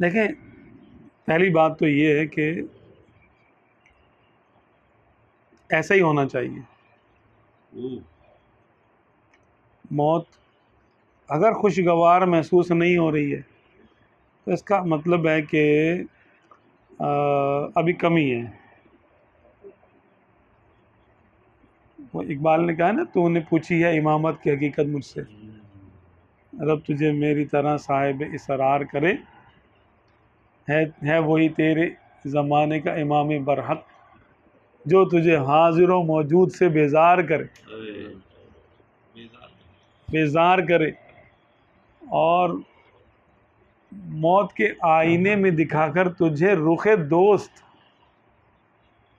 देखें, पहली बात तो ये है कि ऐसा ही होना चाहिए। मौत अगर खुशगवार महसूस नहीं हो रही है तो इसका मतलब है कि अभी कमी है। वो इकबाल ने कहा है ना, तूने पूछी है इमामत की हकीकत मुझसे, रब तुझे मेरी तरह साहिब इसरार करे, है वही तेरे ज़माने का इमाम बरहक, जो तुझे हाजिर व मौजूद से बेजार करे और मौत के आईने में दिखाकर तुझे रुखे दोस्त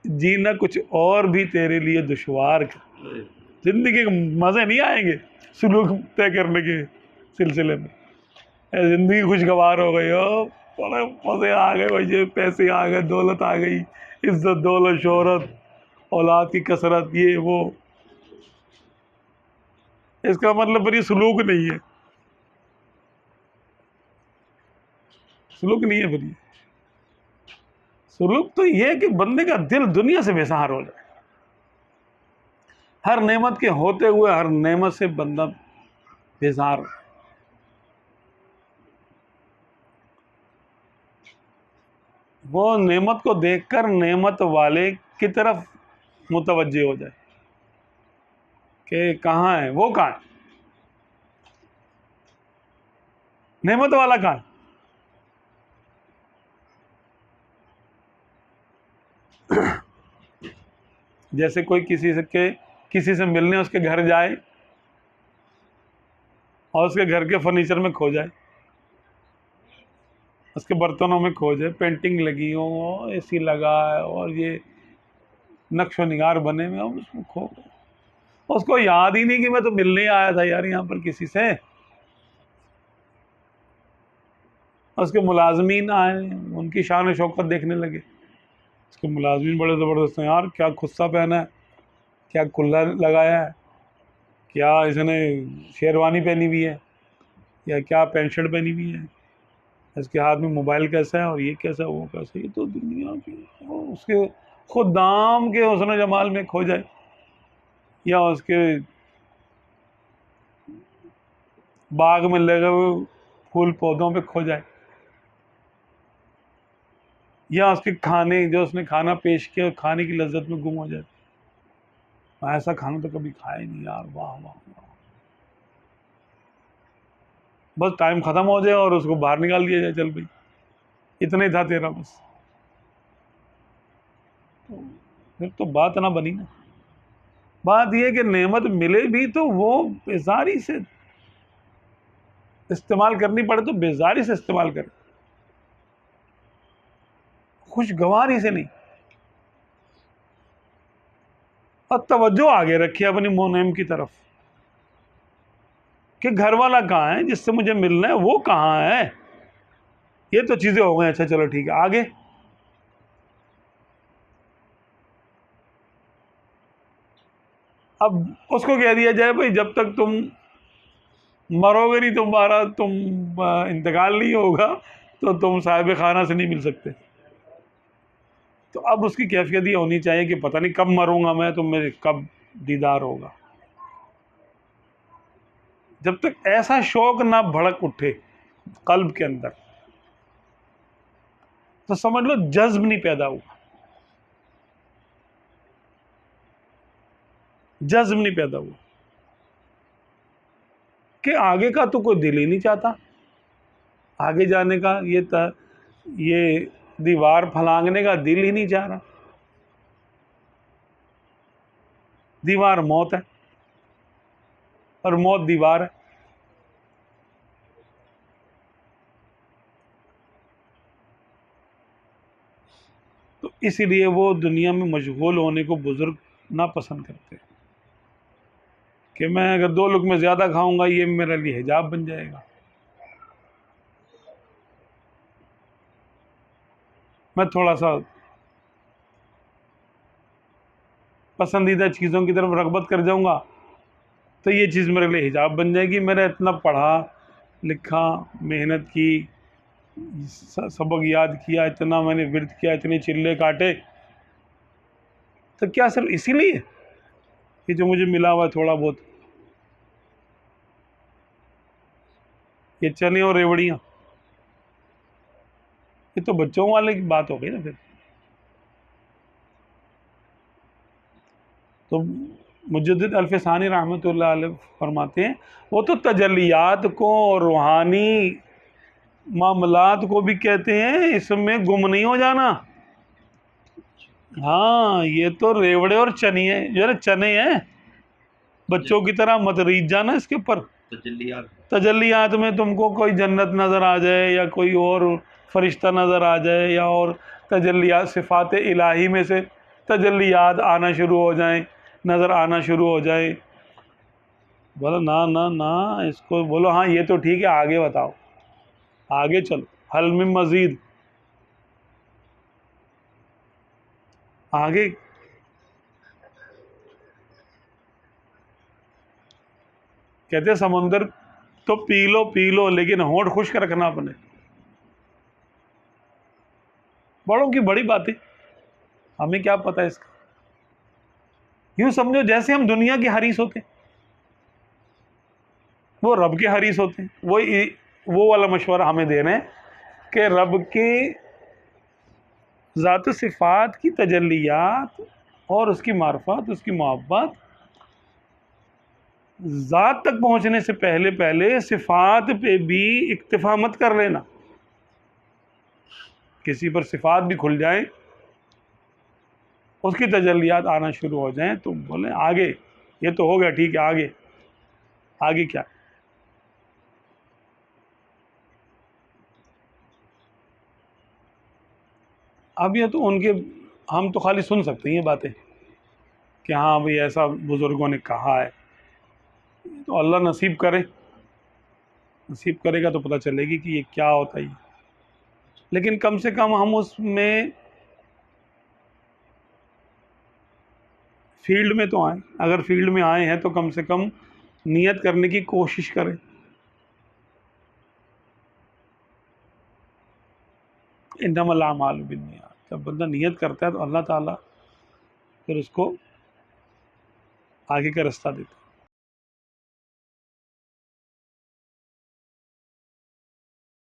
जीना कुछ और भी तेरे लिए दुश्वार कर। जिंदगी के मज़े नहीं आएंगे सुलूक तय करने के सिलसिले में। ज़िंदगी खुशगवार हो गई हो, बड़े मज़े आ गए भाई, ये पैसे आ गए, दौलत आ गई, इज्जत दौलत शोहरत औलाद की कसरत, ये वो, इसका मतलब फिर ये सुलूक नहीं है, सुलूक नहीं है। फिर ये सुलूक तो ये है कि बंदे का दिल दुनिया से बेसहार हो जाए। हर नेमत के होते हुए हर नेमत से बंदा बेजार हो। वो नेमत को देखकर नेमत वाले की तरफ मुतवज्जे हो जाए कि कहाँ है वो, कहाँ है नेमत वाला, कहाँ है। जैसे कोई किसी से मिलने उसके घर जाए और उसके घर के फर्नीचर में खो जाए, उसके बर्तनों में खो जाए, पेंटिंग लगी हो, एसी लगा है और ये नक्शो निगार बने हुए, उसमें खो गए, उसको याद ही नहीं कि मैं तो मिलने आया था यार यहाँ पर किसी से। उसके मुलाजमीन आए, उनकी शान शौकत देखने लगे, उसके मुलाजमीन बड़े ज़बरदस्त हैं यार, क्या खुस्सा पहना है, क्या कुल्ला लगाया है, क्या इसने शेरवानी पहनी हुई है, या क्या पैंट शर्ट पहनी हुई है, इसके हाथ में मोबाइल कैसा है और ये कैसा, वो कैसा। ये तो दुनिया की उसके खुदाम के हुस्न जमाल में खो जाए, या उसके बाग में लगे हुए फूल पौधों पे खो जाए, या उसके खाने जो उसने खाना पेश किया खाने की लज्जत में गुम हो जाए। ऐसा खाना तो कभी खाया ही नहीं यार, वाह वाह वाह। बस टाइम ख़त्म हो जाए और उसको बाहर निकाल दिया जाए, चल भाई इतना ही था तेरा बस, तो फिर तो बात ना बनी ना। बात यह कि नेमत मिले भी तो वो बेजारी से इस्तेमाल करनी पड़े तो बेजारी से इस्तेमाल करे, खुशगवारी से नहीं। और तवज्जो आगे रखिए अपनी मोनेम की तरफ कि घर वाला कहाँ है जिससे मुझे मिलना है, वो कहाँ है। ये तो चीज़ें हो गई, अच्छा चलो ठीक है, आगे। अब उसको कह दिया जाए भाई जब तक तुम मरोगे नहीं, तुम इंतकाल नहीं होगा तो तुम साहिब खाना से नहीं मिल सकते। तो अब उसकी कैफियत ये होनी चाहिए कि पता नहीं कब मरूंगा मैं, तो मेरे कब दीदार होगा। जब तक ऐसा शौक ना भड़क उठे कल्ब के अंदर, तो समझ लो जज्ब नहीं पैदा हुआ, जज्ब नहीं पैदा हुआ कि आगे का तो कोई दिल ही नहीं चाहता, आगे जाने का ये दीवार फलांगने का दिल ही नहीं चाह रहा। दीवार मौत है और मौत दीवार है। तो इसीलिए वो दुनिया में मशगूल होने को बुजुर्ग ना पसंद करते कि मैं अगर 2 लुक़्मे ज़्यादा खाऊंगा ये मेरे लिए हिजाब बन जाएगा, मैं थोड़ा सा पसंदीदा चीज़ों की तरफ रग़बत कर जाऊंगा तो ये चीज़ मेरे लिए हिजाब बन जाएगी। मेरा इतना पढ़ा लिखा, मेहनत की, सबक याद किया, इतना मैंने विर्द किया, इतने चिल्ले काटे, तो क्या सिर्फ इसीलिए कि जो मुझे मिला हुआ थोड़ा बहुत, ये चने और रेवड़ियाँ, ये तो बच्चों वाले की बात हो गई ना फिर। तो मुजद्दिद अल्फ़सानी रहमतुल्लाह अलैह फरमाते हैं, वो तो तजल्लियात को और रूहानी मामलात को भी कहते हैं, इसमें गुम नहीं हो जाना। हाँ, ये तो रेवड़े और चने जो है ना, चने हैं, बच्चों की तरह मत रीझ जाना इसके ऊपर। तजल्लियात में तुमको कोई जन्नत नज़र आ जाए या कोई और फरिश्ता नज़र आ जाए या और तजल्लियात सिफ़ात इलाही में से तजल्लियात आना शुरू हो जाएं, नज़र आना शुरू हो जाए, बोलो ना ना ना, इसको बोलो हाँ ये तो ठीक है, आगे बताओ, आगे चलो, हल मिन मज़ीद, आगे। कहते हैं समुंदर तो पी लो लेकिन होंठ खुश्क रखना अपने। बड़ों की बड़ी बातें, हमें क्या पता है इसका। यूं समझो जैसे हम दुनिया के हरीस होते हैं, वो रब के हरीस होते हैं। वो वाला मशवरा हमें दे रहे हैं कि रब के ज़ात सिफ़ात की तजल्लियात और उसकी मार्फत, उसकी मोहब्बत, ज़ात तक पहुंचने से पहले पहले सिफ़ात पे भी इक्तिफ़ा मत कर लेना। किसी पर सिफ़ात भी खुल जाए, उसकी तजल्लियात आना शुरू हो जाएं, तो बोले आगे, ये तो हो गया ठीक है, आगे आगे क्या। अब ये तो उनके, हम तो खाली सुन सकते हैं ये बातें कि हाँ भाई ऐसा बुज़ुर्गों ने कहा है, तो अल्लाह नसीब करे, नसीब करेगा तो पता चलेगी कि ये क्या होता है। लेकिन कम से कम हम उसमें फील्ड में तो आए, अगर फील्ड में आए हैं तो कम से कम नियत करने की कोशिश करें। इन्नमल अमालु बिन्नियात, जब बंदा नियत करता है तो अल्लाह ताला फिर उसको आगे का रास्ता देता है।